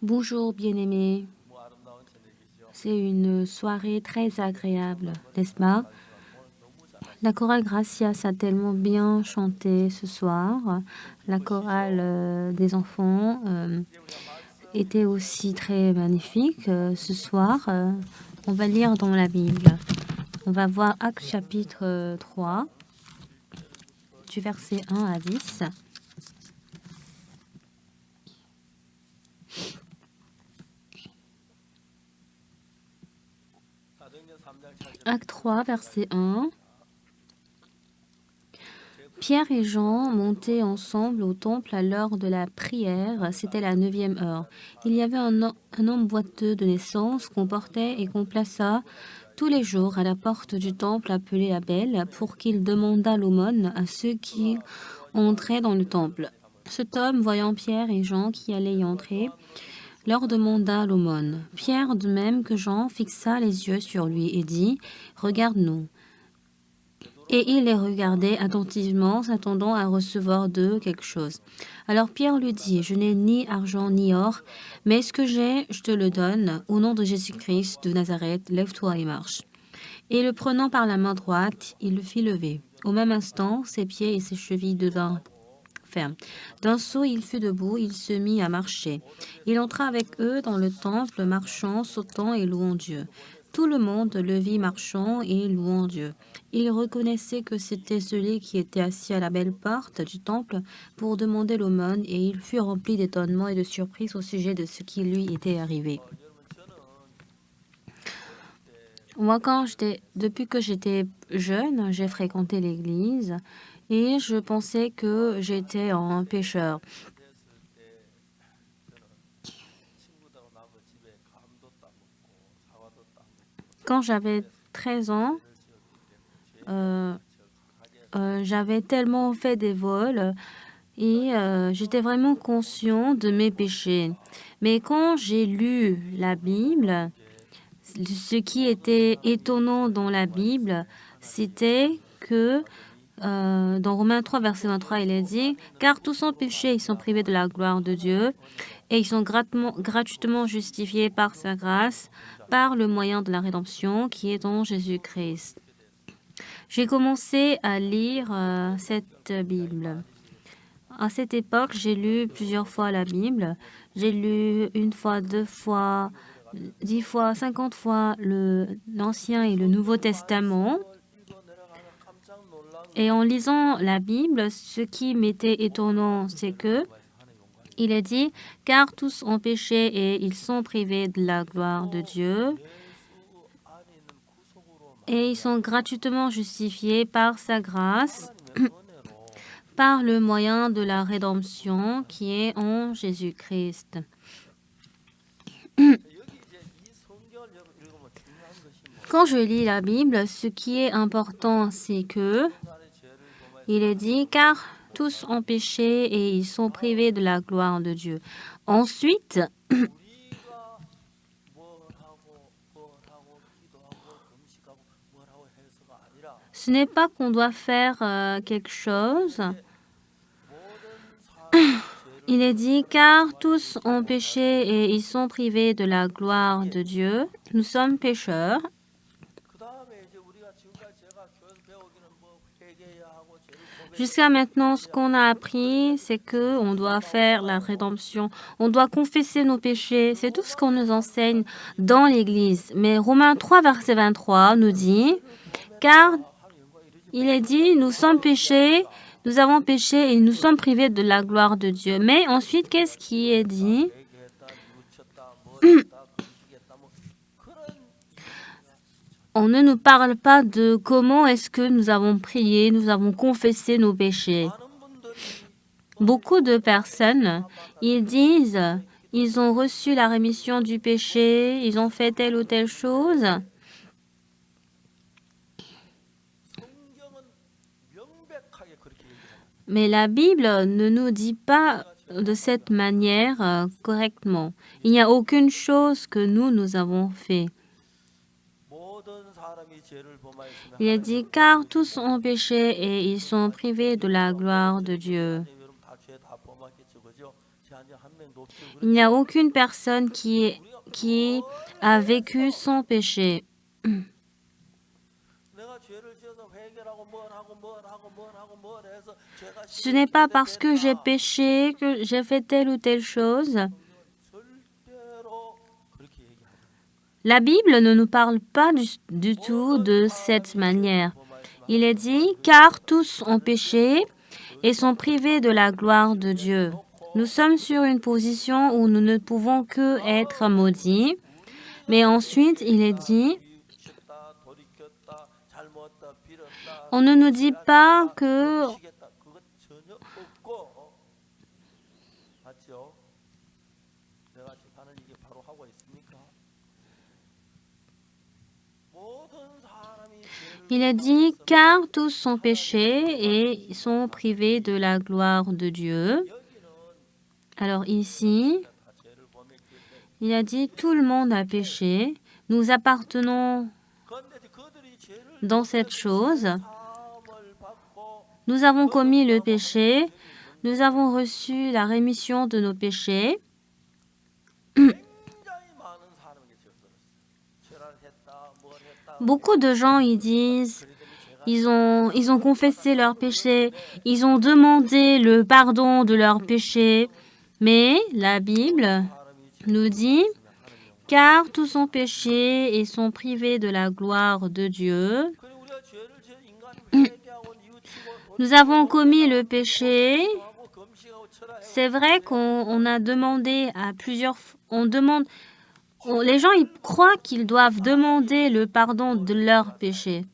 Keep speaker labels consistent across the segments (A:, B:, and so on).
A: Bonjour bien-aimés, c'est une soirée très agréable, n'est-ce pas? La chorale Gracias a tellement bien chanté ce soir. La chorale des enfants était aussi très magnifique. Ce soir, on va lire dans la Bible. On va voir Actes chapitre 3, du verset 1 à 10. Acte 3, verset 1. Pierre et Jean montaient ensemble au temple à l'heure de la prière, c'était la 9e heure. Il y avait un homme boiteux de naissance qu'on portait et qu'on plaça tous les jours à la porte du temple appelé la Belle pour qu'il demandât l'aumône à ceux qui entraient dans le temple. Cet homme, voyant Pierre et Jean qui allaient y entrer, leur demanda l'aumône. Pierre, de même que Jean, fixa les yeux sur lui et dit « Regarde-nous ». Et il les regardait attentivement, s'attendant à recevoir d'eux quelque chose. Alors Pierre lui dit, « Je n'ai ni argent ni or, mais ce que j'ai, je te le donne. Au nom de Jésus-Christ de Nazareth, lève-toi et marche. » Et le prenant par la main droite, il le fit lever. Au même instant, ses pieds et ses chevilles devinrent fermes. D'un saut, il fut debout, il se mit à marcher. Il entra avec eux dans le temple, marchant, sautant et louant Dieu. Tout le monde le vit marchant et louant Dieu. Il reconnaissait que c'était celui qui était assis à la belle porte du temple pour demander l'aumône, et il fut rempli d'étonnement et de surprise au sujet de ce qui lui était arrivé. Moi, depuis que j'étais jeune, j'ai fréquenté l'église et je pensais que j'étais un pécheur. Quand j'avais 13 ans, j'avais tellement fait des vols et j'étais vraiment conscient de mes péchés. Mais quand j'ai lu la Bible, ce qui était étonnant dans la Bible, c'était que dans Romains 3, verset 23, il est dit « Car tous ont péché, ils sont privés de la gloire de Dieu, et ils sont gratuitement justifiés par sa grâce, par le moyen de la rédemption qui est en Jésus-Christ. » J'ai commencé à lire cette Bible. À cette époque, j'ai lu plusieurs fois la Bible. J'ai lu une fois, 2 fois, 10 fois, 50 fois l'Ancien et le Nouveau Testament. Et en lisant la Bible, ce qui m'était étonnant, c'est que il est dit « Car tous ont péché et ils sont privés de la gloire de Dieu, et ils sont gratuitement justifiés par sa grâce, par le moyen de la rédemption qui est en Jésus-Christ. » Quand je lis la Bible, ce qui est important, c'est que il est dit « Car tous ont péché et ils sont privés de la gloire de Dieu. » Ensuite, ce n'est pas qu'on doit faire quelque chose. Il est dit « Car tous ont péché et ils sont privés de la gloire de Dieu. » Nous sommes pécheurs. Jusqu'à maintenant, ce qu'on a appris, c'est qu'on doit faire la rédemption. On doit confesser nos péchés. C'est tout ce qu'on nous enseigne dans l'Église. Mais Romains 3, verset 23 nous dit « Car il est dit, nous sommes péchés, nous avons péché et nous sommes privés de la gloire de Dieu. » Mais ensuite, qu'est-ce qui est dit? On ne nous parle pas de comment est-ce que nous avons prié, nous avons confessé nos péchés. Beaucoup de personnes, ils disent, ils ont reçu la rémission du péché, ils ont fait telle ou telle chose. Mais la Bible ne nous dit pas de cette manière correctement. Il n'y a aucune chose que nous avons fait. Il est dit, car tous ont péché et ils sont privés de la gloire de Dieu. Il n'y a aucune personne qui a vécu sans péché. Ce n'est pas parce que j'ai péché que j'ai fait telle ou telle chose. La Bible ne nous parle pas du tout de cette manière. Il est dit, car tous ont péché et sont privés de la gloire de Dieu. Nous sommes sur une position où nous ne pouvons que être maudits. Mais ensuite, il est dit, on ne nous dit pas que il est dit, car tous sont péchés et sont privés de la gloire de Dieu. Alors ici, il a dit, tout le monde a péché. Nous appartenons dans cette chose. Nous avons commis le péché. Nous avons reçu la rémission de nos péchés. Beaucoup de gens, ils disent, ils ont confessé leurs péchés, ils ont demandé le pardon de leurs péchés. Mais la Bible nous dit, car tous ont péché et sont privés de la gloire de Dieu. Nous avons commis le péché. C'est vrai qu'on a demandé à plusieurs... les gens, ils croient qu'ils doivent demander le pardon de leurs péchés.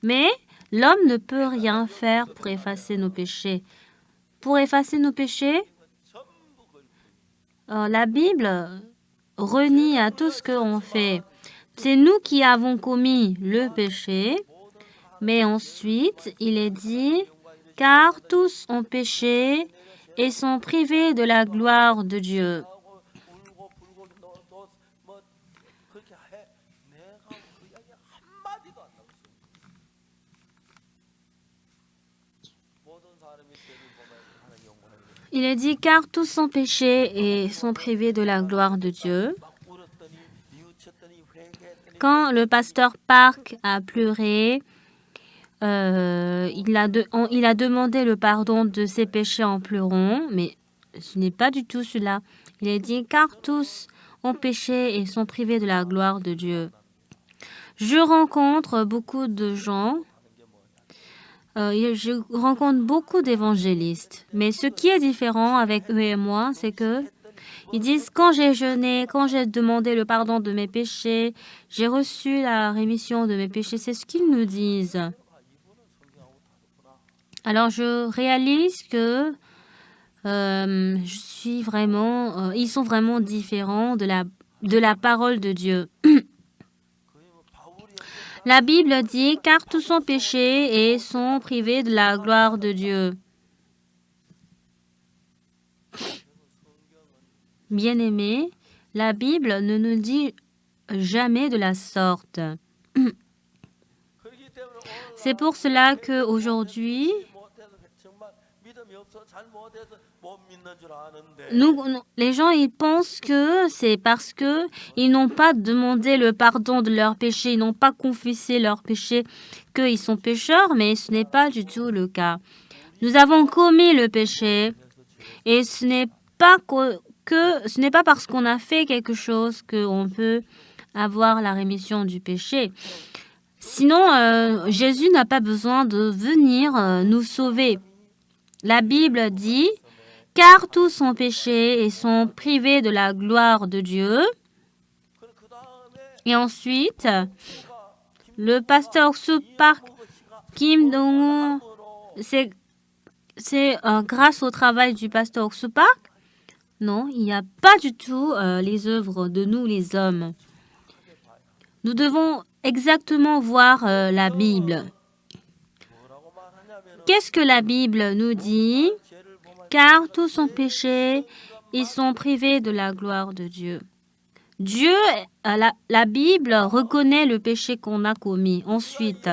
A: Mais l'homme ne peut rien faire pour effacer nos péchés. Pour effacer nos péchés, la Bible renie à tout ce qu'on fait. C'est nous qui avons commis le péché. Mais ensuite, il est dit, car tous ont péché et sont privés de la gloire de Dieu. Il est dit, car tous sont péchés et sont privés de la gloire de Dieu. Quand le pasteur Park a pleuré, il a demandé le pardon de ses péchés en pleurant, mais ce n'est pas du tout cela. Il est dit, car tous ont péché et sont privés de la gloire de Dieu. Je rencontre beaucoup de gens, je rencontre beaucoup d'évangélistes, mais ce qui est différent avec eux et moi, c'est que ils disent, quand j'ai jeûné, quand j'ai demandé le pardon de mes péchés, j'ai reçu la rémission de mes péchés. C'est ce qu'ils nous disent. Alors, je réalise que ils sont vraiment différents de la parole de Dieu. La Bible dit, car tous sont péchés et sont privés de la gloire de Dieu. Bien-aimés, la Bible ne nous dit jamais de la sorte. C'est pour cela qu'aujourd'hui, les gens, ils pensent que c'est parce que ils n'ont pas demandé le pardon de leurs péchés, ils n'ont pas confessé leurs péchés, qu'ils sont pécheurs, mais ce n'est pas du tout le cas. Nous avons commis le péché et ce n'est pas parce qu'on a fait quelque chose qu'on peut avoir la rémission du péché. Sinon, Jésus n'a pas besoin de venir nous sauver. La Bible dit, car tous ont péché et sont privés de la gloire de Dieu. Et ensuite, le pasteur Park Kim Dong-un, c'est grâce au travail du pasteur Park? Non, il n'y a pas du tout les œuvres de nous les hommes. Nous devons exactement voir la Bible. Qu'est-ce que la Bible nous dit? Car tous ont péché, ils sont privés de la gloire de Dieu. La Bible reconnaît le péché qu'on a commis. Ensuite,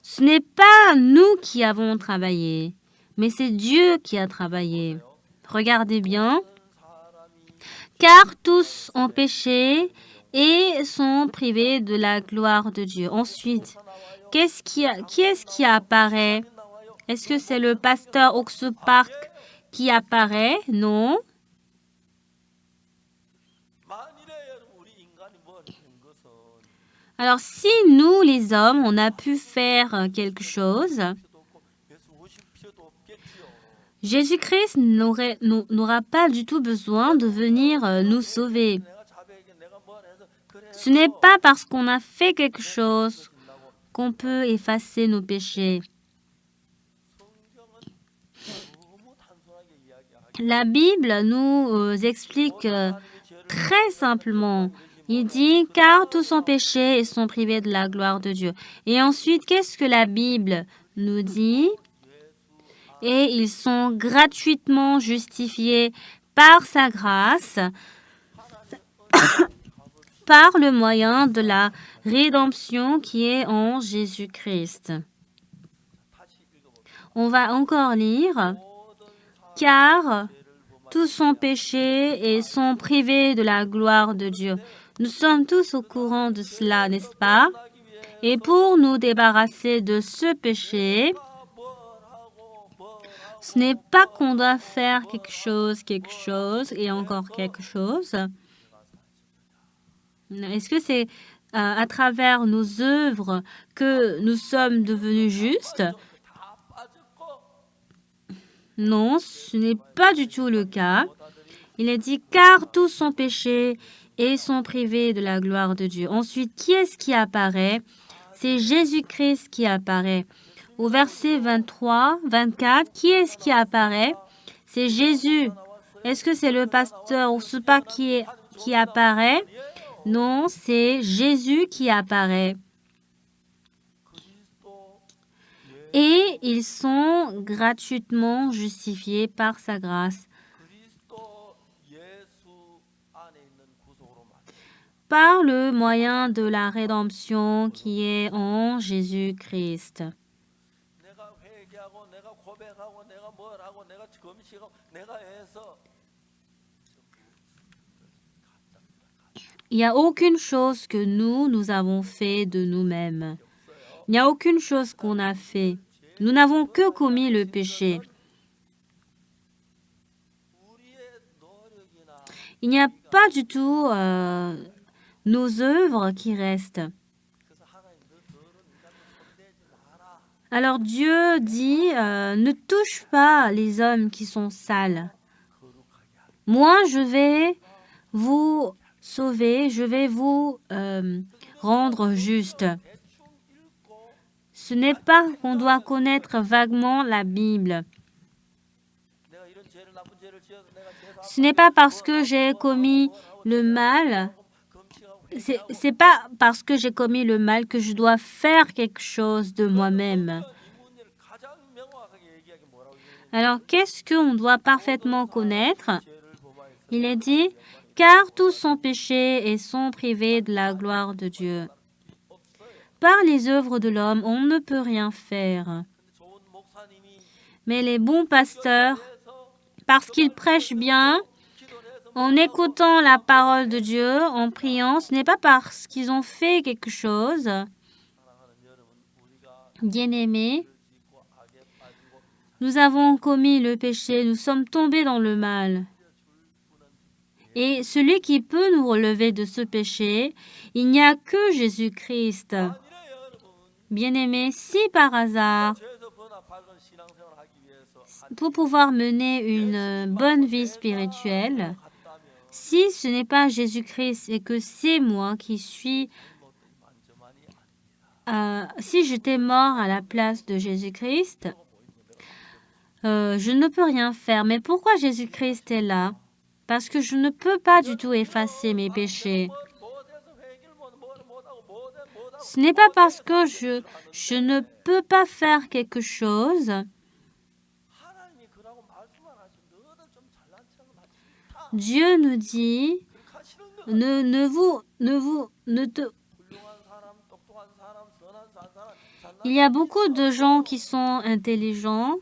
A: ce n'est pas nous qui avons travaillé, mais c'est Dieu qui a travaillé. Regardez bien. Car tous ont péché et sont privés de la gloire de Dieu. Ensuite, qui est-ce qui apparaît? Est-ce que c'est le pasteur Oxu Park qui apparaît? Non. Alors, si nous, les hommes, on a pu faire quelque chose, Jésus-Christ n'aura pas du tout besoin de venir nous sauver. Ce n'est pas parce qu'on a fait quelque chose qu'on peut effacer nos péchés. La Bible nous explique très simplement. Il dit, car tous sont péchés et sont privés de la gloire de Dieu. Et ensuite, qu'est-ce que la Bible nous dit? Et ils sont gratuitement justifiés par sa grâce, par le moyen de la rédemption qui est en Jésus-Christ. On va encore lire, car tous sont péchés et sont privés de la gloire de Dieu. Nous sommes tous au courant de cela, n'est-ce pas? Et pour nous débarrasser de ce péché, ce n'est pas qu'on doit faire quelque chose et encore quelque chose. Est-ce que c'est à travers nos œuvres que nous sommes devenus justes? Non, ce n'est pas du tout le cas. Il est dit, car tous sont péchés et sont privés de la gloire de Dieu. Ensuite, qui est-ce qui apparaît? C'est Jésus-Christ qui apparaît. Au verset 23, 24, qui est-ce qui apparaît? C'est Jésus. Est-ce que c'est le pasteur ou pas qui apparaît? Non, c'est Jésus qui apparaît. Et ils sont gratuitement justifiés par sa grâce. Par le moyen de la rédemption qui est en Jésus-Christ. Il n'y a aucune chose que nous avons fait de nous-mêmes. Il n'y a aucune chose qu'on a fait. Nous n'avons que commis le péché. Il n'y a pas du tout nos œuvres qui restent. Alors Dieu dit, ne touche pas les hommes qui sont sales. Moi, je vais vous sauver, je vais vous rendre juste. Ce n'est pas qu'on doit connaître vaguement la Bible. Ce n'est pas parce que j'ai commis le mal, c'est pas parce que j'ai commis le mal que je dois faire quelque chose de moi-même. Alors, qu'est-ce qu'on doit parfaitement connaître? Il est dit, car tous sont péchés et sont privés de la gloire de Dieu. Par les œuvres de l'homme, on ne peut rien faire. Mais les bons pasteurs, parce qu'ils prêchent bien, en écoutant la parole de Dieu, en priant, ce n'est pas parce qu'ils ont fait quelque chose. Bien-aimés, nous avons commis le péché, nous sommes tombés dans le mal. Et celui qui peut nous relever de ce péché, il n'y a que Jésus-Christ. Bien-aimés, si par hasard, pour pouvoir mener une bonne vie spirituelle, si ce n'est pas Jésus-Christ et que c'est moi qui suis... si j'étais mort à la place de Jésus-Christ, je ne peux rien faire. Mais pourquoi Jésus-Christ est là? Parce que je ne peux pas du tout effacer mes péchés. Ce n'est pas parce que je ne peux pas faire quelque chose. Dieu nous dit, Il y a beaucoup de gens qui sont intelligents,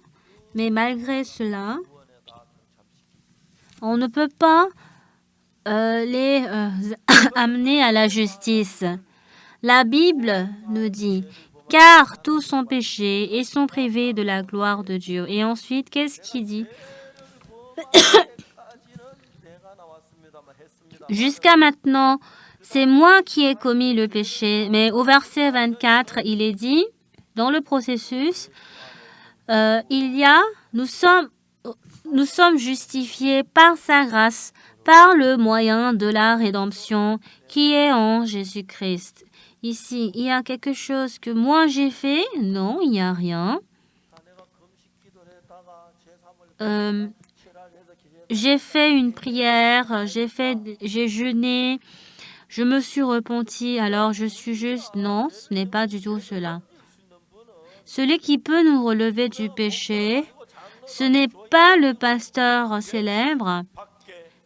A: mais malgré cela, On ne peut pas les amener à la justice. La Bible nous dit, car tous ont péché et sont privés de la gloire de Dieu. Et ensuite, qu'est-ce qu'il dit? Jusqu'à maintenant, c'est moi qui ai commis le péché. Mais au verset 24, il est dit, dans le processus, nous sommes justifiés par sa grâce, par le moyen de la rédemption qui est en Jésus-Christ. Ici, il y a quelque chose que moi j'ai fait? Non, il n'y a rien. J'ai fait une prière, j'ai jeûné, je me suis repenti, alors je suis juste... Non, ce n'est pas du tout cela. Celui qui peut nous relever du péché, ce n'est pas le pasteur célèbre,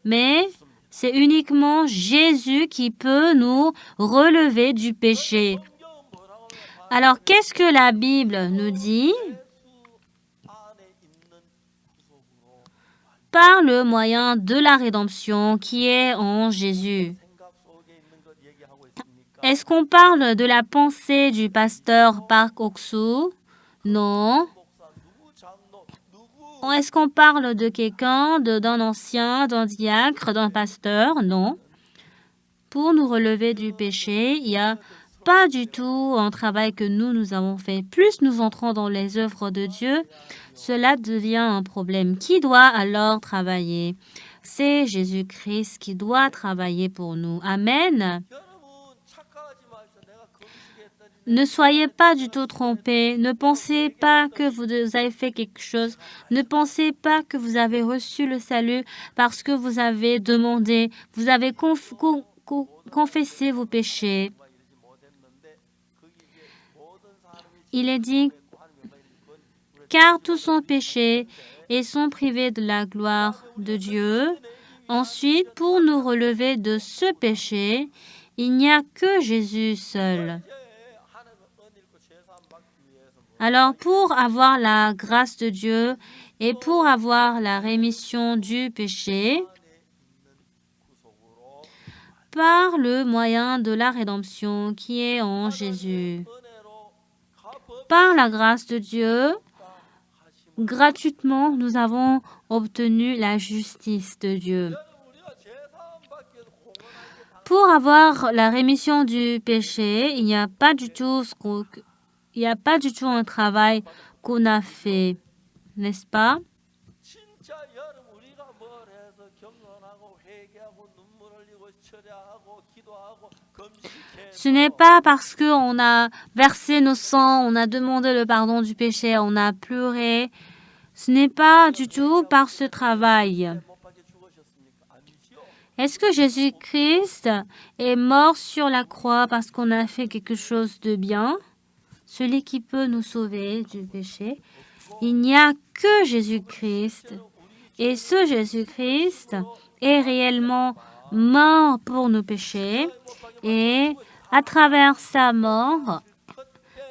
A: mais c'est uniquement Jésus qui peut nous relever du péché. Alors, qu'est-ce que la Bible nous dit? Par le moyen de la rédemption qui est en Jésus. Est-ce qu'on parle de la pensée du pasteur Park Ok-soo? Non. Est-ce qu'on parle de quelqu'un, d'un ancien, d'un diacre, d'un pasteur? Non. Pour nous relever du péché, il n'y a pas du tout un travail que nous avons fait. Plus nous entrons dans les œuvres de Dieu, cela devient un problème. Qui doit alors travailler? C'est Jésus-Christ qui doit travailler pour nous. Amen. Ne soyez pas du tout trompés. Ne pensez pas que vous avez fait quelque chose. Ne pensez pas que vous avez reçu le salut parce que vous avez demandé, vous avez confessé vos péchés. Il est dit, car tous ont péché et sont privés de la gloire de Dieu. Ensuite, pour nous relever de ce péché, il n'y a que Jésus seul. Alors, pour avoir la grâce de Dieu et pour avoir la rémission du péché, par le moyen de la rédemption qui est en Jésus. Par la grâce de Dieu, gratuitement, nous avons obtenu la justice de Dieu. Pour avoir la rémission du péché, il n'y a pas du tout un travail qu'on a fait, n'est-ce pas? Ce n'est pas parce qu'on a versé nos sangs, on a demandé le pardon du péché, on a pleuré. Ce n'est pas du tout par ce travail. Est-ce que Jésus-Christ est mort sur la croix parce qu'on a fait quelque chose de bien? Celui qui peut nous sauver du péché. Il n'y a que Jésus-Christ. Et ce Jésus-Christ est réellement mort pour nos péchés. Et à travers sa mort,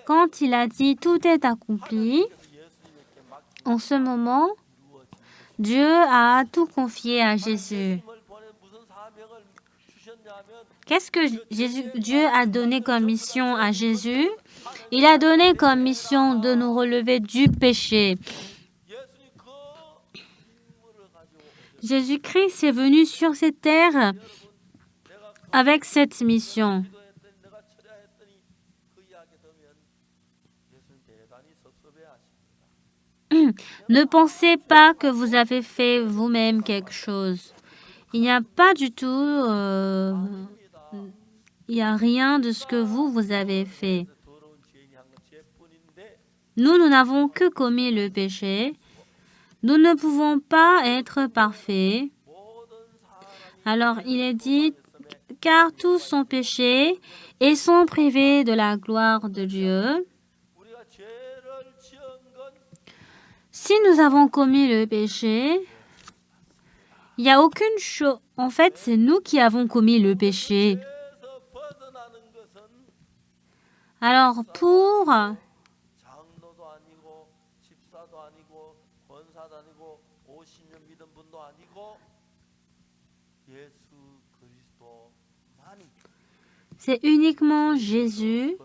A: quand il a dit tout est accompli, en ce moment, Dieu a tout confié à Jésus. Qu'est-ce que Dieu a donné comme mission à Jésus? Il a donné comme mission de nous relever du péché. Jésus-Christ est venu sur cette terre avec cette mission. Ne pensez pas que vous avez fait vous-même quelque chose. Il n'y a pas du tout... il n'y a rien de ce que vous avez fait. Nous n'avons que commis le péché. Nous ne pouvons pas être parfaits. Alors, il est dit, car tous sont péchés et sont privés de la gloire de Dieu. Si nous avons commis le péché, il n'y a aucune chose. En fait, c'est nous qui avons commis le péché. Alors, pour C'est uniquement Jésus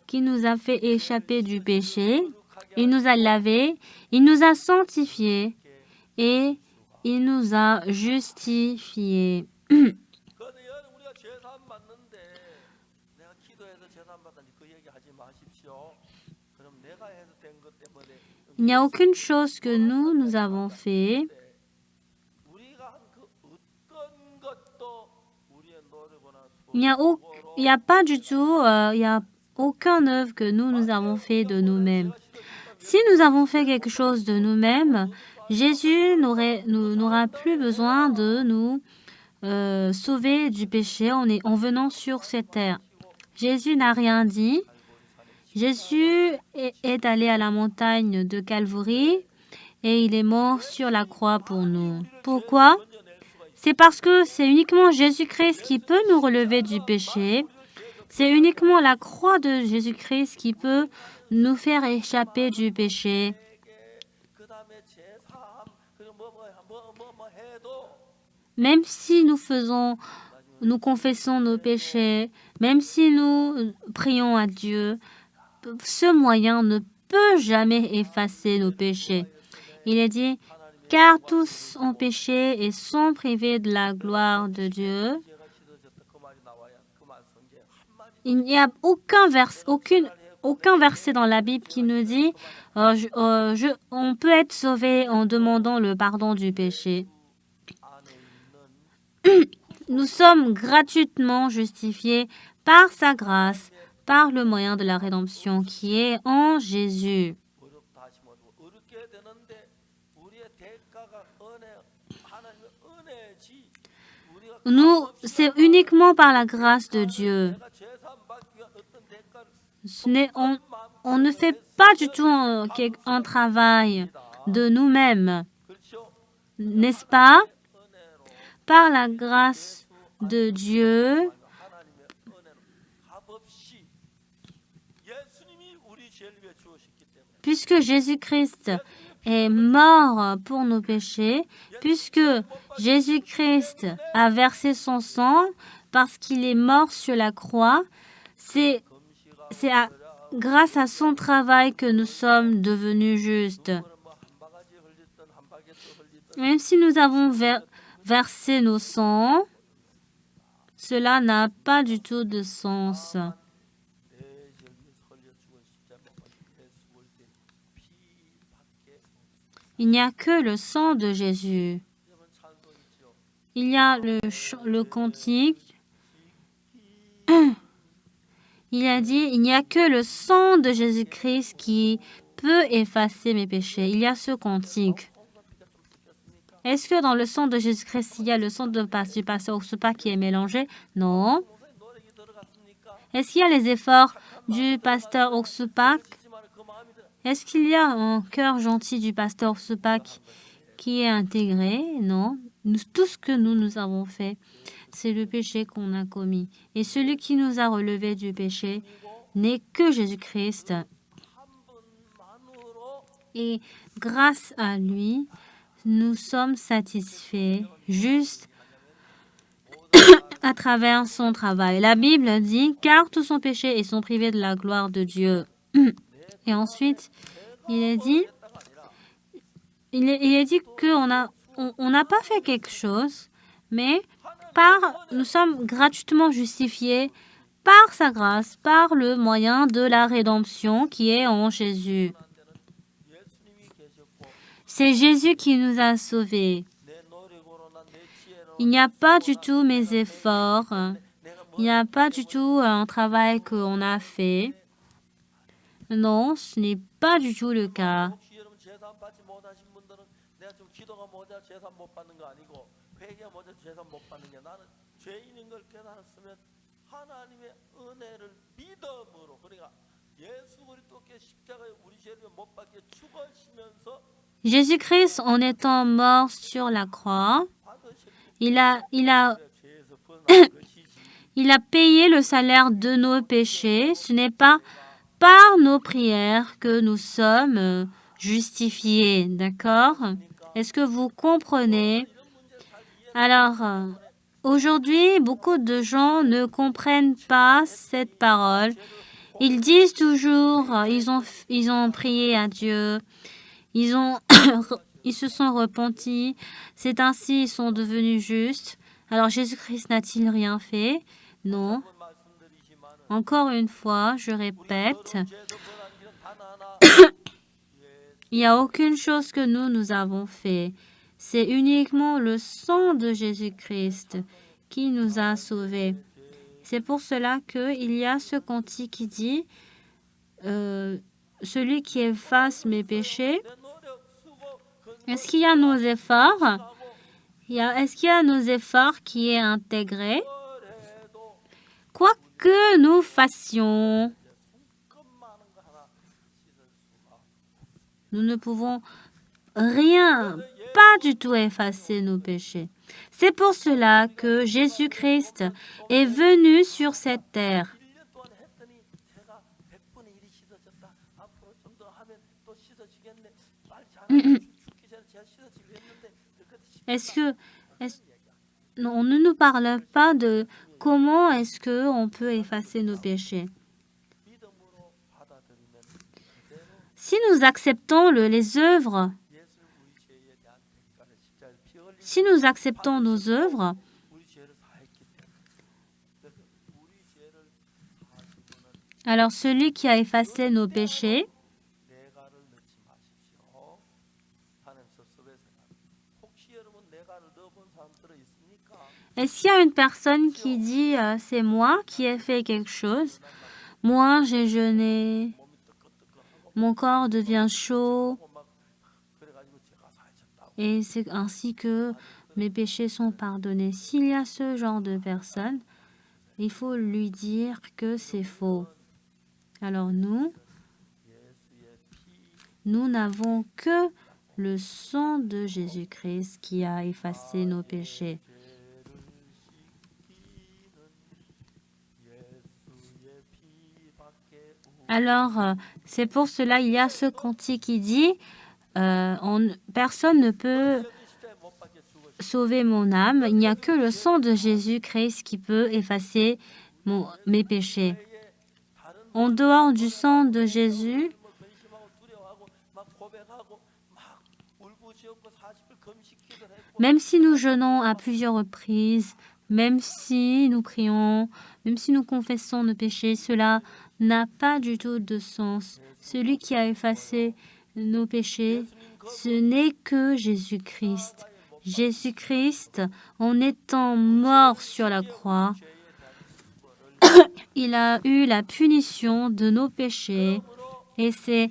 A: qui nous a fait échapper du péché. Il nous a lavés, il nous a sanctifiés et il nous a justifiés. Il n'y a aucune chose que nous avons fait. Il n'y a pas du tout, il n'y a aucune œuvre que nous avons fait de nous-mêmes. Si nous avons fait quelque chose de nous-mêmes, Jésus n'aura plus besoin de nous sauver du péché en venant sur cette terre. Jésus n'a rien dit. Jésus est allé à la montagne de Calvary et il est mort sur la croix pour nous. Pourquoi? C'est parce que c'est uniquement Jésus-Christ qui peut nous relever du péché. C'est uniquement la croix de Jésus-Christ qui peut nous faire échapper du péché. Même si nous confessons nos péchés, même si nous prions à Dieu, ce moyen ne peut jamais effacer nos péchés. Il est dit, car tous ont péché et sont privés de la gloire de Dieu. Il n'y a aucun verset dans la Bible qui nous dit on peut être sauvé en demandant le pardon du péché. Nous sommes gratuitement justifiés par sa grâce, par le moyen de la rédemption qui est en Jésus. C'est uniquement par la grâce de Dieu. On ne fait pas du tout un travail de nous-mêmes, n'est-ce pas? Par la grâce de Dieu, puisque Jésus-Christ est mort pour nos péchés, puisque Jésus-Christ a versé son sang parce qu'il est mort sur la croix, c'est grâce à son travail que nous sommes devenus justes. Même si nous avons versé nos sangs, cela n'a pas du tout de sens. Il n'y a que le sang de Jésus. Il y a le cantique. Il a dit, il n'y a que le sang de Jésus-Christ qui peut effacer mes péchés. Il y a ce cantique. Est-ce que dans le sang de Jésus-Christ, il y a le sang du pasteur Oxupak qui est mélangé? Non. Est-ce qu'il y a les efforts du pasteur Oxupak? Est-ce qu'il y a un cœur gentil du pasteur Oxupak qui est intégré? Non. Tout ce que nous avons fait, c'est le péché qu'on a commis. Et celui qui nous a relevés du péché n'est que Jésus-Christ. Et grâce à lui, nous sommes satisfaits juste à travers son travail. La Bible dit, car tous sont péchés et sont privés de la gloire de Dieu. Et ensuite, il est dit qu'on n'a pas fait quelque chose, mais nous sommes gratuitement justifiés par sa grâce, par le moyen de la rédemption qui est en Jésus. C'est Jésus qui nous a sauvés. Il n'y a pas du tout mes efforts. Il n'y a pas du tout un travail qu'on a fait. Non, ce n'est pas du tout le cas. Jésus-Christ, en étant mort sur la croix, il a payé le salaire de nos péchés. Ce n'est pas par nos prières que nous sommes justifiés. D'accord? Est-ce que vous comprenez? Alors, aujourd'hui, beaucoup de gens ne comprennent pas cette parole. Ils disent toujours, ils ont prié à Dieu, ils se sont repentis, c'est ainsi ils sont devenus justes. Alors Jésus-Christ n'a-t-il rien fait? Non. Encore une fois, je répète, il n'y a aucune chose que nous avons fait. C'est uniquement le sang de Jésus-Christ qui nous a sauvés. C'est pour cela qu'il y a ce cantique qui dit celui qui efface mes péchés. Est-ce qu'il y a nos efforts? Est-ce qu'il y a nos efforts qui est intégré? Quoi que nous fassions, nous ne pouvons rien, pas du tout effacer nos péchés. C'est pour cela que Jésus-Christ est venu sur cette terre. Non, on ne nous parle pas de comment est-ce qu'on peut effacer nos péchés. Si nous acceptons les œuvres, si nous acceptons nos œuvres, alors celui qui a effacé nos péchés, est-ce qu'il y a une personne qui dit c'est moi qui ai fait quelque chose? Moi, j'ai jeûné, mon corps devient chaud et c'est ainsi que mes péchés sont pardonnés. S'il y a ce genre de personne, il faut lui dire que c'est faux. Alors nous n'avons que le sang de Jésus-Christ qui a effacé nos péchés. Alors, c'est pour cela il y a ce cantique qui dit personne ne peut sauver mon âme. Il n'y a que le sang de Jésus-Christ qui peut effacer mes péchés. En dehors du sang de Jésus, même si nous jeûnons à plusieurs reprises, même si nous prions, même si nous confessons nos péchés, cela n'a pas du tout de sens. Celui qui a effacé nos péchés, ce n'est que Jésus-Christ. Jésus-Christ, en étant mort sur la croix, il a eu la punition de nos péchés et c'est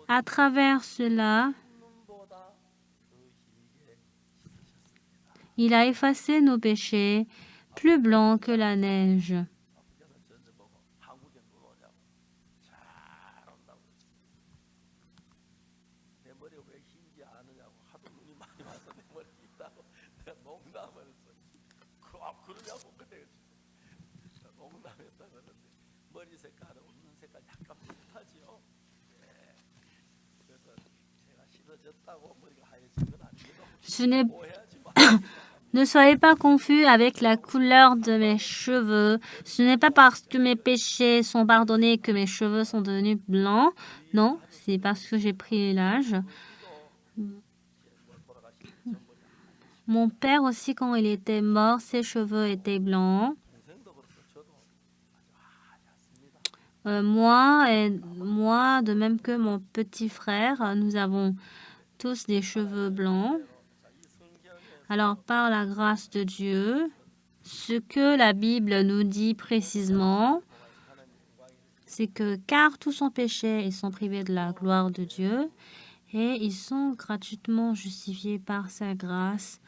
A: à travers cela il a effacé nos péchés plus blancs que la neige. Ne soyez pas confus avec la couleur de mes cheveux. Ce n'est pas parce que mes péchés sont pardonnés que mes cheveux sont devenus blancs. Non, c'est parce que j'ai pris l'âge. Mon père aussi, quand il était mort, ses cheveux étaient blancs. Moi, de même que mon petit frère, nous avons tous des cheveux blancs. Alors, par la grâce de Dieu, ce que la Bible nous dit précisément, c'est que car tous ont péché, ils sont privés de la gloire de Dieu et ils sont gratuitement justifiés par sa grâce,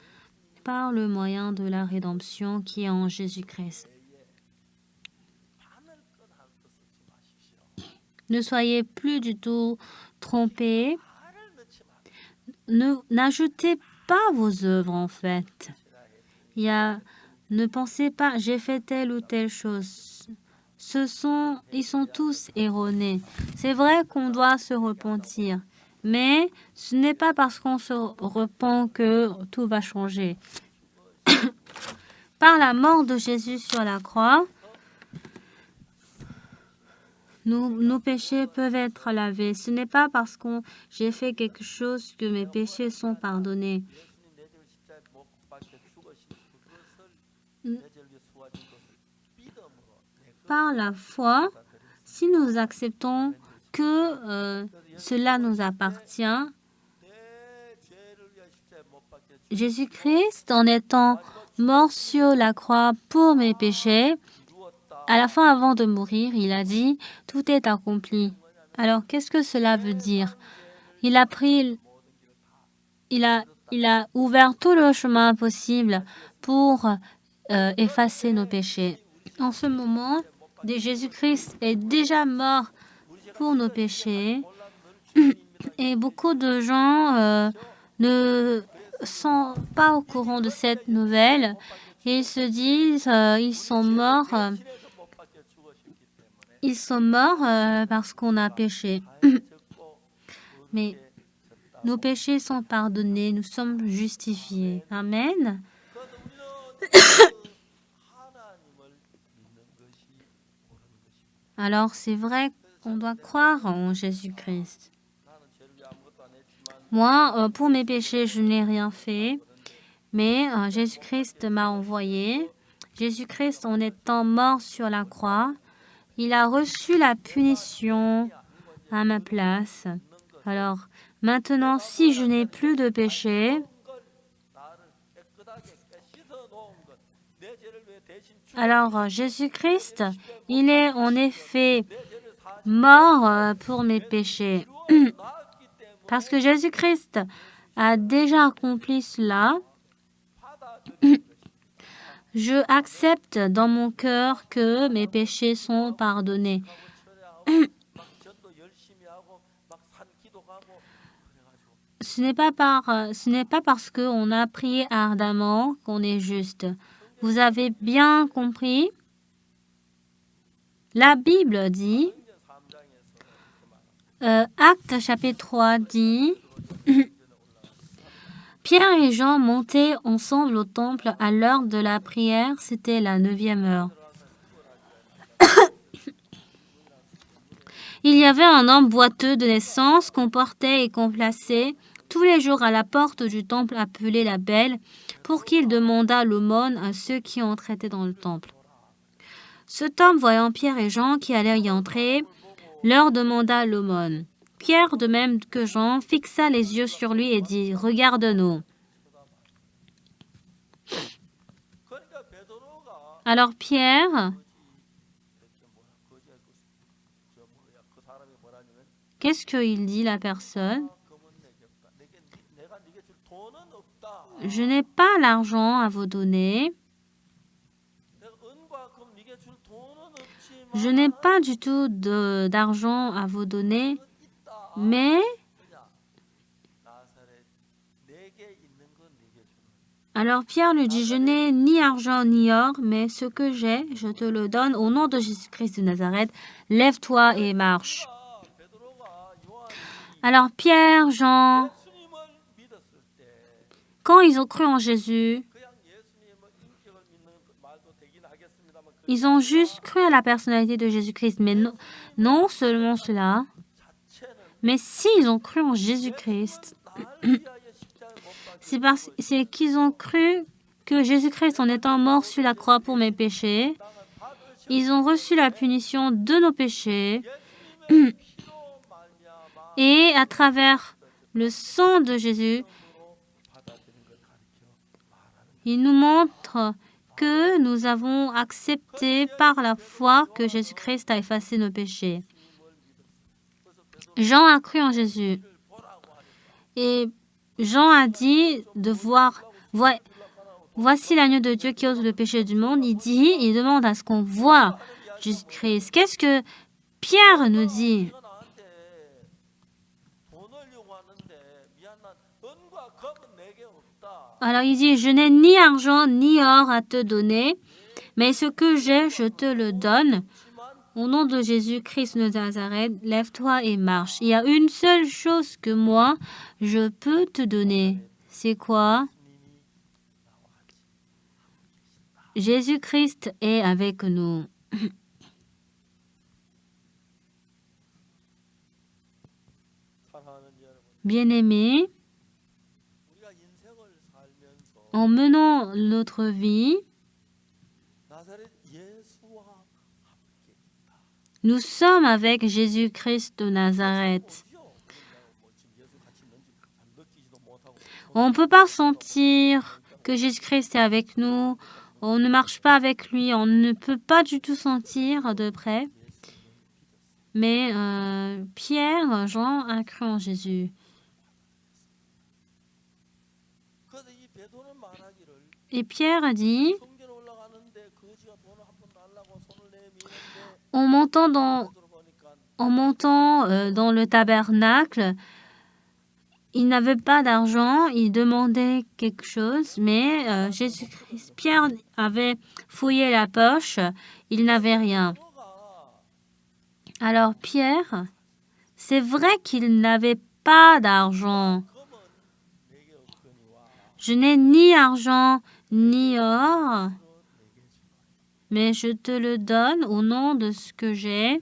A: par le moyen de la rédemption qui est en Jésus-Christ. Ne soyez plus du tout trompés. N'ajoutez pas vos œuvres en fait. Ne pensez pas, j'ai fait telle ou telle chose. Ils sont tous erronés. C'est vrai qu'on doit se repentir, mais ce n'est pas parce qu'on se repent que tout va changer. Par la mort de Jésus sur la croix, nos péchés peuvent être lavés. Ce n'est pas parce que j'ai fait quelque chose que mes péchés sont pardonnés. Par la foi, si nous acceptons que cela nous appartient, Jésus-Christ, en étant mort sur la croix pour mes péchés, à la fin, avant de mourir, il a dit « Tout est accompli ». Alors, qu'est-ce que cela veut dire? Il a ouvert tout le chemin possible pour effacer nos péchés. En ce moment, Jésus-Christ est déjà mort pour nos péchés et beaucoup de gens ne sont pas au courant de cette nouvelle et ils se disent ils sont morts parce qu'on a péché. Mais nos péchés sont pardonnés, nous sommes justifiés. Amen. Alors c'est vrai qu'on doit croire en Jésus-Christ. Moi, pour mes péchés, je n'ai rien fait, mais Jésus-Christ m'a envoyé. Jésus-Christ, en étant mort sur la croix, il a reçu la punition à ma place. Alors, maintenant, si je n'ai plus de péché, alors Jésus-Christ, il est en effet mort pour mes péchés. Parce que Jésus-Christ a déjà accompli cela, je accepte dans mon cœur que mes péchés sont pardonnés. Ce n'est pas parce qu'on a prié ardemment qu'on est juste. Vous avez bien compris? La Bible dit, Actes chapitre 3 dit, Pierre et Jean montaient ensemble au temple à l'heure de la prière, c'était la 9e heure. Il y avait un homme boiteux de naissance qu'on portait et qu'on plaçait tous les jours à la porte du temple appelé la Belle pour qu'il demandât l'aumône à ceux qui entraient dans le temple. Cet homme, voyant Pierre et Jean qui allaient y entrer, leur demanda l'aumône. Pierre, de même que Jean, fixa les yeux sur lui et dit « Regarde-nous ». Alors Pierre, qu'est-ce qu'il dit la personne? Je n'ai pas l'argent à vous donner. Je n'ai pas du tout d'argent à vous donner, mais alors Pierre lui dit, je n'ai ni argent ni or, mais ce que j'ai, je te le donne au nom de Jésus-Christ de Nazareth. Lève-toi et marche. Alors Pierre, Jean, quand ils ont cru en Jésus, ils ont juste cru à la personnalité de Jésus-Christ, mais non seulement cela, mais s'ils ont cru en Jésus-Christ, c'est qu'ils ont cru que Jésus-Christ, en étant mort sur la croix pour mes péchés, ils ont reçu la punition de nos péchés et à travers le sang de Jésus, il nous montre que nous avons accepté par la foi que Jésus-Christ a effacé nos péchés. Jean a cru en Jésus. Et Jean a dit de voir, voici l'agneau de Dieu qui ôte le péché du monde. Il demande à ce qu'on voit Jésus-Christ. Qu'est-ce que Pierre nous dit? Alors il dit, je n'ai ni argent ni or à te donner, mais ce que j'ai, je te le donne. Au nom de Jésus-Christ de Nazareth, lève-toi et marche. Il y a une seule chose que moi, je peux te donner. C'est quoi? Jésus-Christ est avec nous. Bien-aimés, en menant notre vie, nous sommes avec Jésus-Christ de Nazareth. On ne peut pas sentir que Jésus-Christ est avec nous. On ne marche pas avec lui. On ne peut pas du tout sentir de près. Mais Pierre, Jean a cru en Jésus. Et Pierre a dit, en montant dans le tabernacle, il n'avait pas d'argent, il demandait quelque chose, mais Pierre avait fouillé la poche, il n'avait rien. Alors Pierre, c'est vrai qu'il n'avait pas d'argent. Je n'ai ni argent ni or, mais je te le donne au nom de ce que j'ai.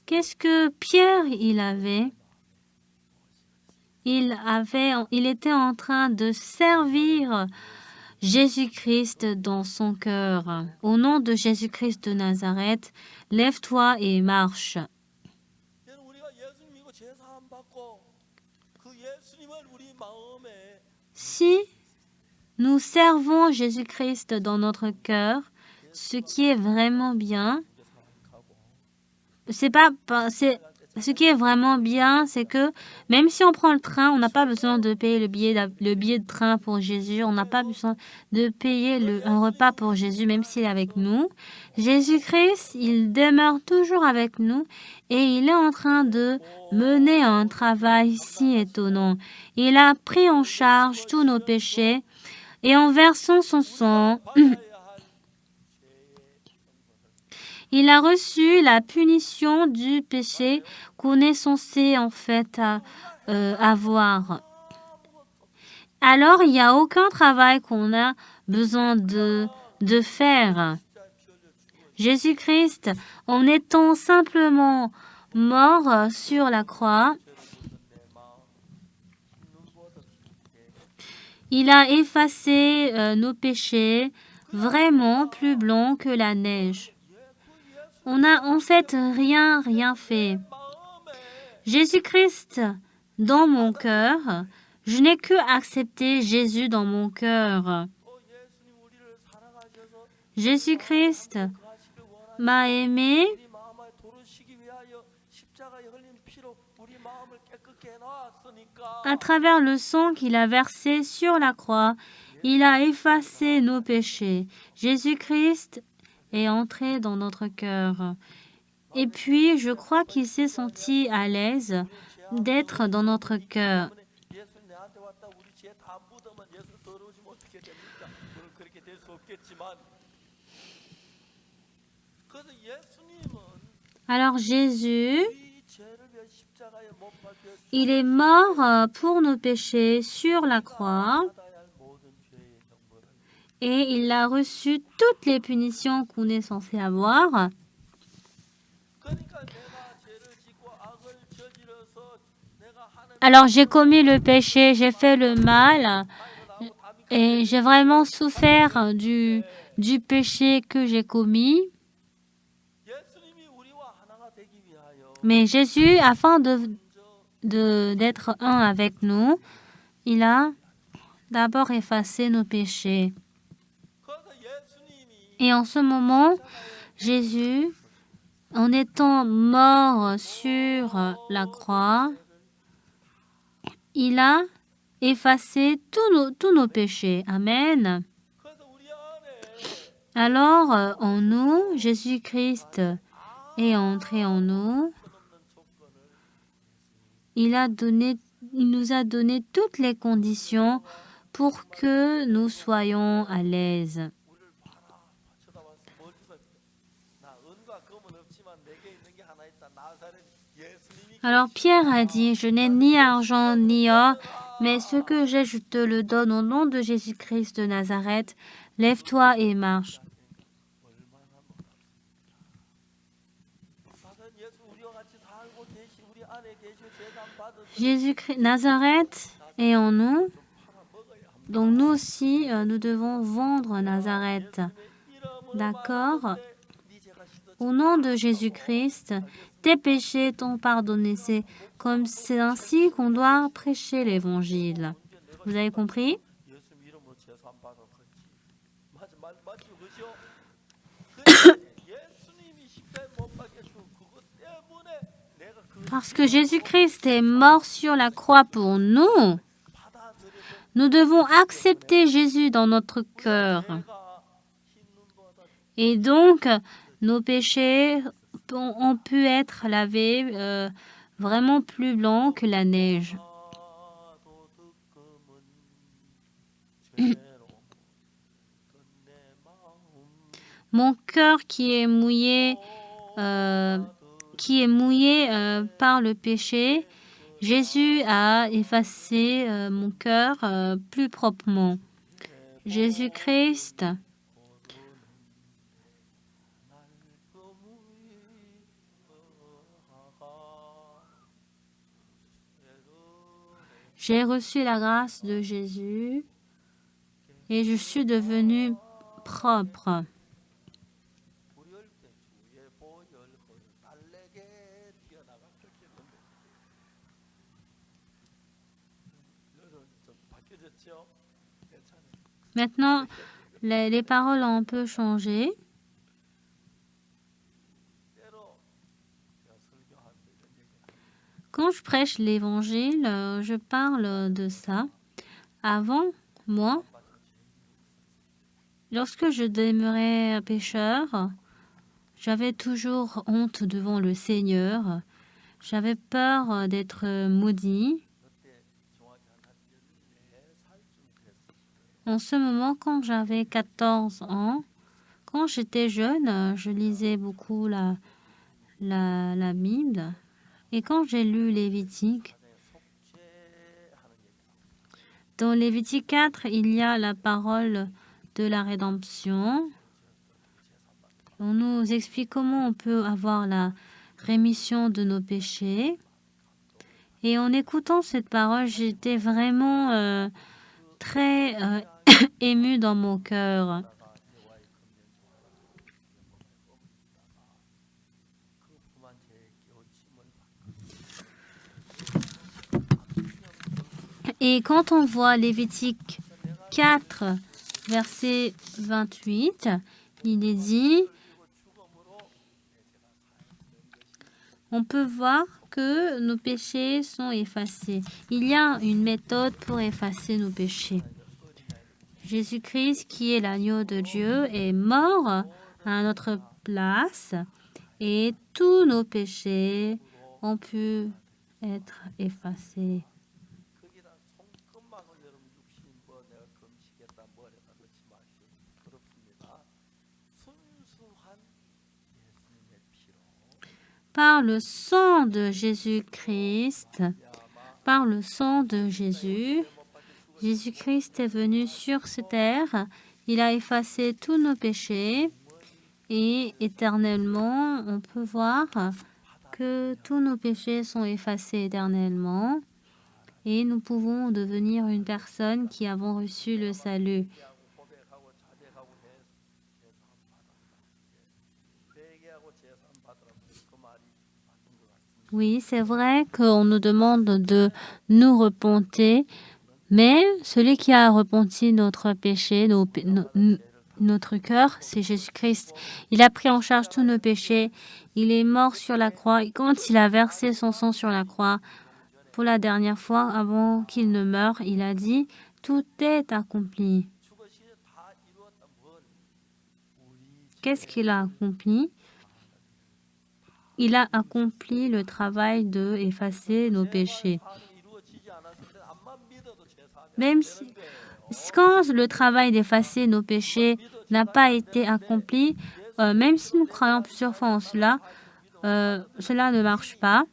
A: Qu'est-ce que Pierre il avait? Il était en train de servir Jésus-Christ dans son cœur. Au nom de Jésus-Christ de Nazareth, lève-toi et marche. Si nous servons Jésus-Christ dans notre cœur, ce qui est vraiment bien, ce qui est vraiment bien, c'est que même si on prend le train, on n'a pas besoin de payer le billet de train pour Jésus. On n'a pas besoin de payer un repas pour Jésus, même s'il est avec nous. Jésus-Christ, il demeure toujours avec nous et il est en train de mener un travail si étonnant. Il a pris en charge tous nos péchés et en versant son sang, il a reçu la punition du péché qu'on est censé en fait avoir. Alors, il n'y a aucun travail qu'on a besoin de faire. Jésus-Christ, en étant simplement mort sur la croix, il a effacé nos péchés vraiment plus blancs que la neige. On n'a en fait rien fait. Jésus-Christ dans mon cœur, je n'ai que accepté Jésus dans mon cœur. Jésus-Christ m'a aimé à travers le sang qu'il a versé sur la croix. Il a effacé nos péchés. Jésus-Christ est entré dans notre cœur. Et puis, je crois qu'il s'est senti à l'aise d'être dans notre cœur. Alors Jésus, il est mort pour nos péchés sur la croix et il a reçu toutes les punitions qu'on est censé avoir. Alors j'ai commis le péché, j'ai fait le mal et j'ai vraiment souffert du péché que j'ai commis. Mais Jésus, afin d'être un avec nous, il a d'abord effacé nos péchés. Et en ce moment, Jésus, en étant mort sur la croix, il a effacé tous nos péchés. Amen. Alors, en nous, Jésus-Christ est entré en nous. Il nous a donné toutes les conditions pour que nous soyons à l'aise. Alors Pierre a dit, je n'ai ni argent ni or, Mais ce que j'ai, je te le donne au nom de Jésus-Christ de Nazareth. Lève-toi et marche. Jésus-Christ, Nazareth est en nous. Donc nous aussi, nous devons vendre Nazareth. D'accord? Au nom de Jésus-Christ, tes péchés t'ont pardonné. C'est ainsi qu'on doit prêcher l'évangile. Vous avez compris? Parce que Jésus-Christ est mort sur la croix pour nous, nous devons accepter Jésus dans notre cœur. Et donc, nos péchés ont pu être lavés vraiment plus blancs que la neige. Mon cœur qui est mouillé par le péché, Jésus a effacé mon cœur plus proprement. Jésus-Christ j'ai reçu la grâce de Jésus et je suis devenu propre. Maintenant, les paroles ont un peu changé. Quand je prêche l'évangile, je parle de ça. Avant, moi, lorsque je demeurais un pécheur, j'avais toujours honte devant le Seigneur. J'avais peur d'être maudit. En ce moment, quand j'avais 14 ans, quand j'étais jeune, je lisais beaucoup la Bible. Et quand j'ai lu Lévitique, dans Lévitique 4, il y a la parole de la rédemption. On nous explique comment on peut avoir la rémission de nos péchés. Et en écoutant cette parole, j'étais vraiment très émue dans mon cœur. Et quand on voit Lévitique 4, verset 28, il est dit, on peut voir que nos péchés sont effacés. Il y a une méthode pour effacer nos péchés. Jésus-Christ, qui est l'agneau de Dieu, est mort à notre place et tous nos péchés ont pu être effacés. Par le sang de Jésus-Christ, par le sang de Jésus, Jésus-Christ est venu sur cette terre. Il a effacé tous nos péchés et éternellement, on peut voir que tous nos péchés sont effacés éternellement et nous pouvons devenir une personne qui avons reçu le salut. Oui, c'est vrai qu'on nous demande de nous repentir, mais celui qui a repenti notre péché, notre cœur, c'est Jésus-Christ. Il a pris en charge tous nos péchés. Il est mort sur la croix. Et quand il a versé son sang sur la croix, pour la dernière fois, avant qu'il ne meure, il a dit, tout est accompli. Qu'est-ce qu'il a accompli? Il a accompli le travail de effacer nos péchés. Même si, quand le travail d'effacer nos péchés n'a pas été accompli, même si nous croyons plusieurs fois en cela, cela ne marche pas.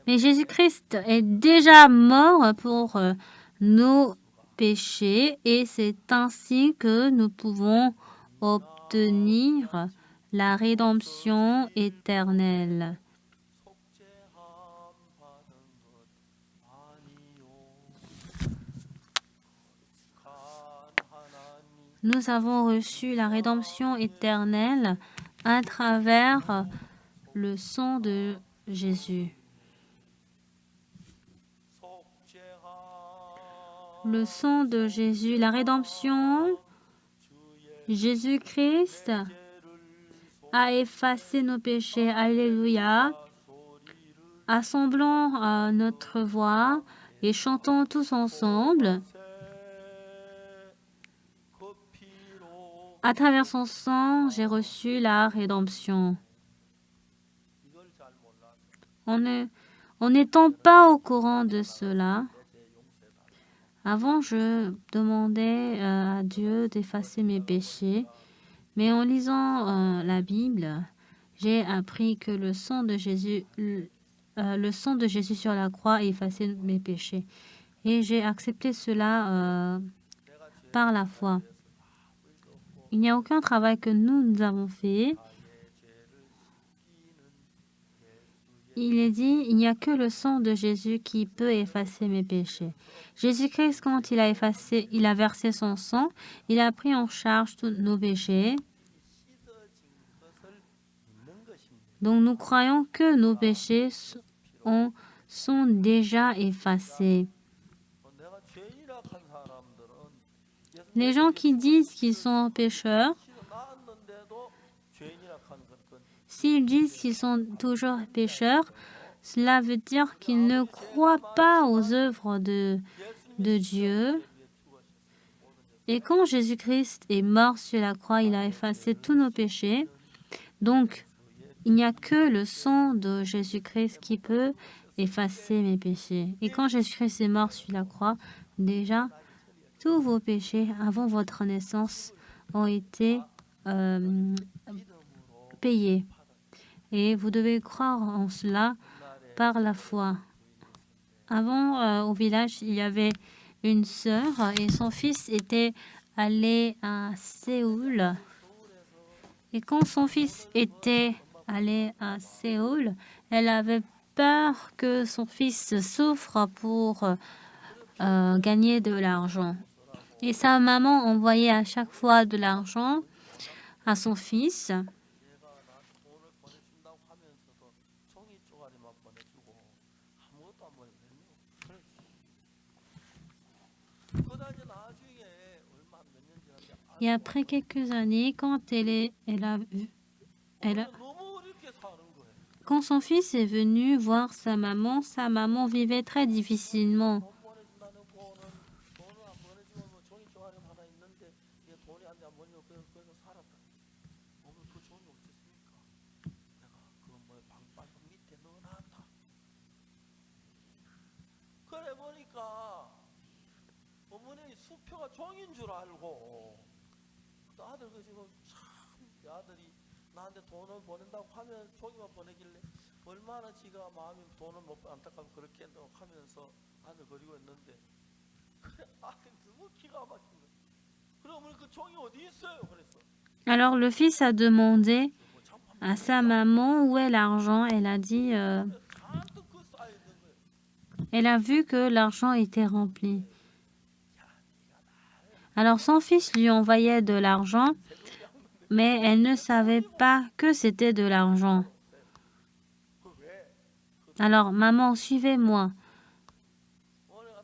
A: Mais Jésus-Christ est déjà mort pour nos péchés et c'est ainsi que nous pouvons obtenir la rédemption éternelle. Nous avons reçu la rédemption éternelle à travers le sang de Jésus. Le sang de Jésus, la rédemption, Jésus-Christ a effacé nos péchés. Alléluia. Assemblons notre voix et chantons tous ensemble. À travers son sang, j'ai reçu la rédemption. En n'étant pas au courant de cela, avant, je demandais à Dieu d'effacer mes péchés, mais en lisant la Bible, j'ai appris que le sang de Jésus sur la croix a effacé mes péchés. Et j'ai accepté cela par la foi. Il n'y a aucun travail que nous avons fait. Il est dit, il n'y a que le sang de Jésus qui peut effacer mes péchés. Jésus-Christ, quand il a versé son sang, il a pris en charge tous nos péchés. Donc nous croyons que nos péchés sont déjà effacés. Les gens qui disent qu'ils sont pécheurs, s'ils disent qu'ils sont toujours pécheurs, cela veut dire qu'ils ne croient pas aux œuvres de Dieu. Et quand Jésus-Christ est mort sur la croix, il a effacé tous nos péchés. Donc, il n'y a que le sang de Jésus-Christ qui peut effacer mes péchés. Et quand Jésus-Christ est mort sur la croix, déjà, tous vos péchés avant votre naissance ont été payés. Et vous devez croire en cela par la foi. Avant, au village, il y avait une sœur et son fils était allé à Séoul. Et quand son fils était allé à Séoul, elle avait peur que son fils souffre pour gagner de l'argent. Et sa maman envoyait à chaque fois de l'argent à son fils. Et après quelques années, quand son fils est venu voir sa maman vivait très difficilement. Alors le fils a demandé à sa maman où est l'argent. Elle a dit, elle a vu que l'argent était rempli. Alors son fils lui envoyait de l'argent, mais elle ne savait pas que c'était de l'argent. Alors, maman, suivez-moi.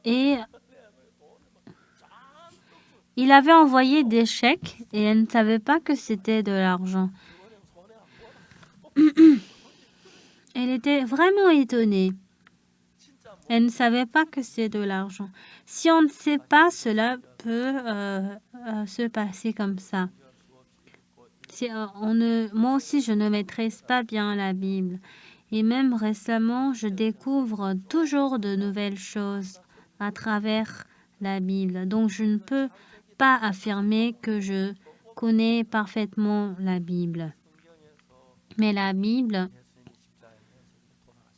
A: Et il avait envoyé des chèques et elle ne savait pas que c'était de l'argent. Elle était vraiment étonnée. Elle ne savait pas que c'était de l'argent. Si on ne sait pas, cela peut se passer comme ça. Moi aussi, je ne maîtrise pas bien la Bible. Et même récemment, je découvre toujours de nouvelles choses à travers la Bible. Donc, je ne peux pas affirmer que je connais parfaitement la Bible. Mais la Bible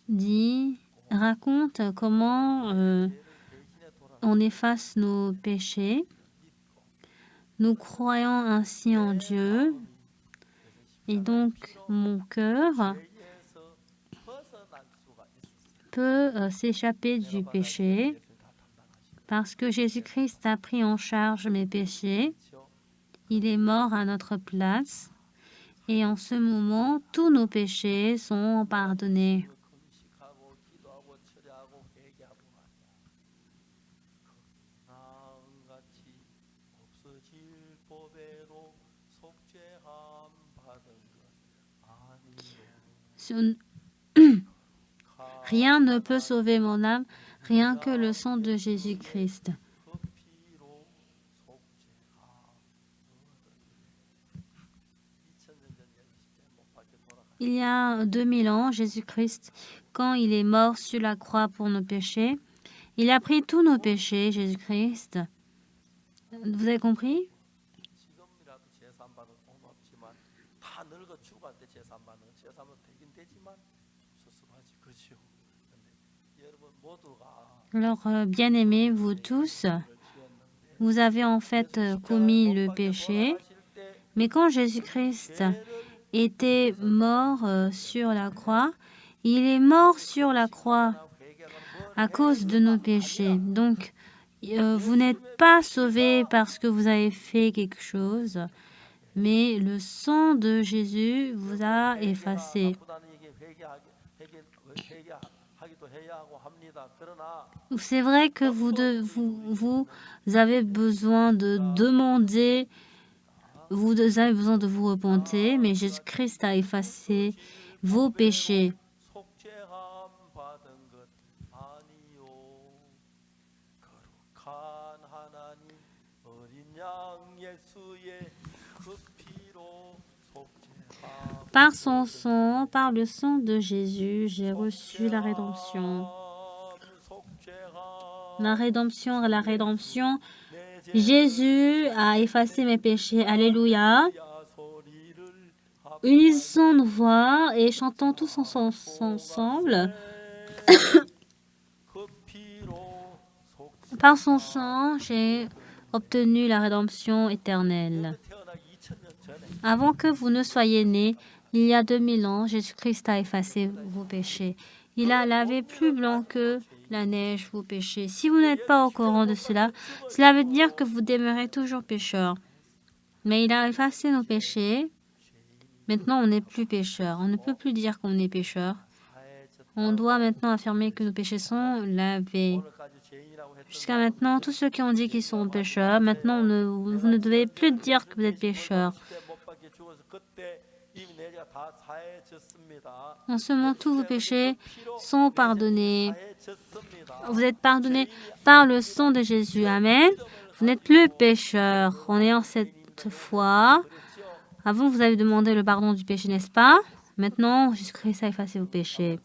A: dit raconte comment on efface nos péchés. Nous croyons ainsi en Dieu. Et donc, mon cœur peut s'échapper du péché parce que Jésus-Christ a pris en charge mes péchés. Il est mort à notre place. Et en ce moment, tous nos péchés sont pardonnés. Rien ne peut sauver mon âme, rien que le sang de Jésus-Christ. Il y a 2000 ans, Jésus-Christ, quand il est mort sur la croix pour nos péchés, il a pris tous nos péchés, Jésus-Christ. Vous avez compris? Alors, bien-aimés, vous tous, vous avez en fait commis le péché, mais quand Jésus-Christ était mort sur la croix, il est mort sur la croix à cause de nos péchés. Donc, vous n'êtes pas sauvés parce que vous avez fait quelque chose, mais le sang de Jésus vous a effacé. C'est vrai que vous avez besoin de demander, vous avez besoin de vous repentir, mais Jésus-Christ a effacé vos péchés. Par son sang, par le sang de Jésus, j'ai reçu la rédemption. La rédemption, la rédemption. Jésus a effacé mes péchés. Alléluia. Unissons nos voix et chantons tous ensemble. Par son sang, j'ai obtenu la rédemption éternelle. Avant que vous ne soyez nés, il y a 2000 ans, Jésus-Christ a effacé vos péchés. Il a lavé plus blanc que la neige vos péchés. Si vous n'êtes pas au courant de cela, cela veut dire que vous demeurez toujours pécheurs. Mais il a effacé nos péchés. Maintenant, on n'est plus pécheurs. On ne peut plus dire qu'on est pécheurs. On doit maintenant affirmer que nos péchés sont lavés. Jusqu'à maintenant, tous ceux qui ont dit qu'ils sont pécheurs, maintenant, vous ne devez plus dire que vous êtes pécheurs. En ce moment, tous vos péchés sont pardonnés. Vous êtes pardonnés par le sang de Jésus. Amen. Vous n'êtes plus pécheurs. En ayant cette foi, avant, vous avez demandé le pardon du péché, n'est-ce pas? Maintenant, Jésus-Christ a effacé vos péchés.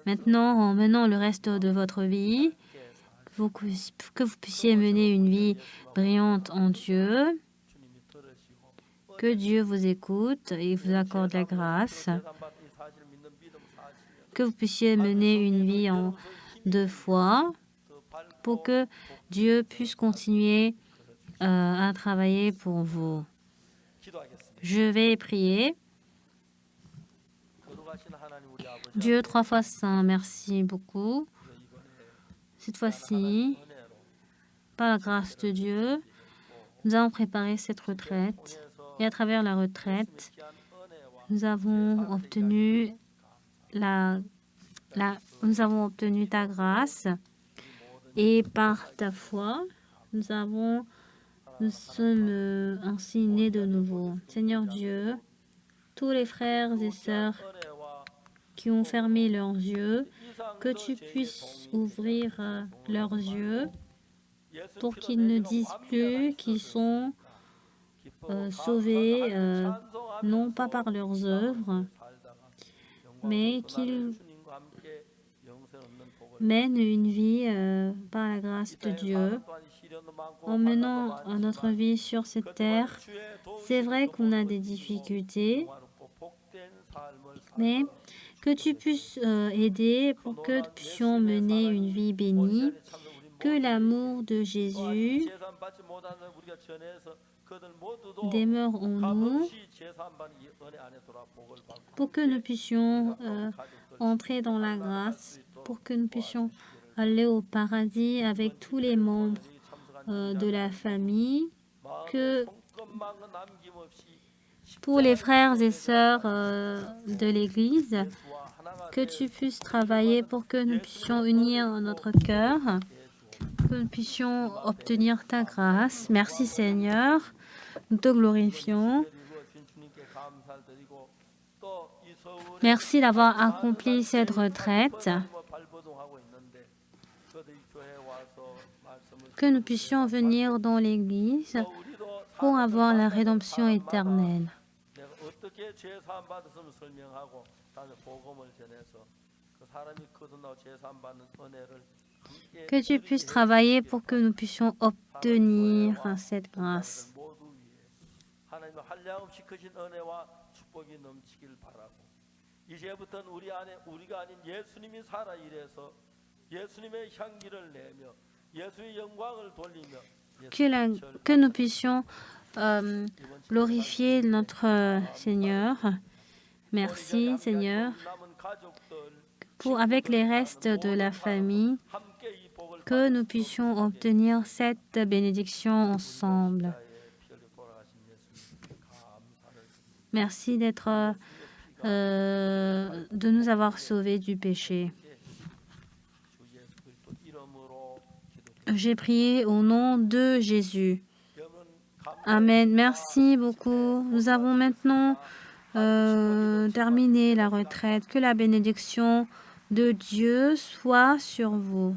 A: Maintenant, en menant le reste de votre vie, que vous puissiez mener une vie brillante en Dieu, que Dieu vous écoute et vous accorde la grâce, que vous puissiez mener une vie de foi pour que Dieu puisse continuer à travailler pour vous. Je vais prier. Dieu 3 fois saint, merci beaucoup. Cette fois-ci, par la grâce de Dieu, nous avons préparé cette retraite. Et à travers la retraite, nous avons obtenu nous avons obtenu ta grâce. Et par ta foi, nous sommes ainsi nés de nouveau. Seigneur Dieu, tous les frères et sœurs qui ont fermé leurs yeux, que tu puisses ouvrir leurs yeux pour qu'ils ne disent plus qu'ils sont sauvés, non pas par leurs œuvres, mais qu'ils mènent une vie par la grâce de Dieu. En menant notre vie sur cette terre, c'est vrai qu'on a des difficultés, mais Que tu puisses aider pour que nous puissions mener une vie bénie. Que l'amour de Jésus demeure en nous pour que nous puissions entrer dans la grâce, pour que nous puissions aller au paradis avec tous les membres de la famille, que pour les frères et sœurs de l'Église, que tu puisses travailler pour que nous puissions unir notre cœur, que nous puissions obtenir ta grâce. Merci Seigneur, nous te glorifions. Merci d'avoir accompli cette retraite. Que nous puissions venir dans l'Église pour avoir la rédemption éternelle. Que tu puisses travailler pour que nous puissions obtenir cette grâce. Que nous puissions glorifier notre Seigneur. Merci Seigneur. Avec les restes de la famille, que nous puissions obtenir cette bénédiction ensemble. Merci de nous avoir sauvés du péché. J'ai prié au nom de Jésus. Amen. Merci beaucoup. Nous avons maintenant terminé la retraite. Que la bénédiction de Dieu soit sur vous.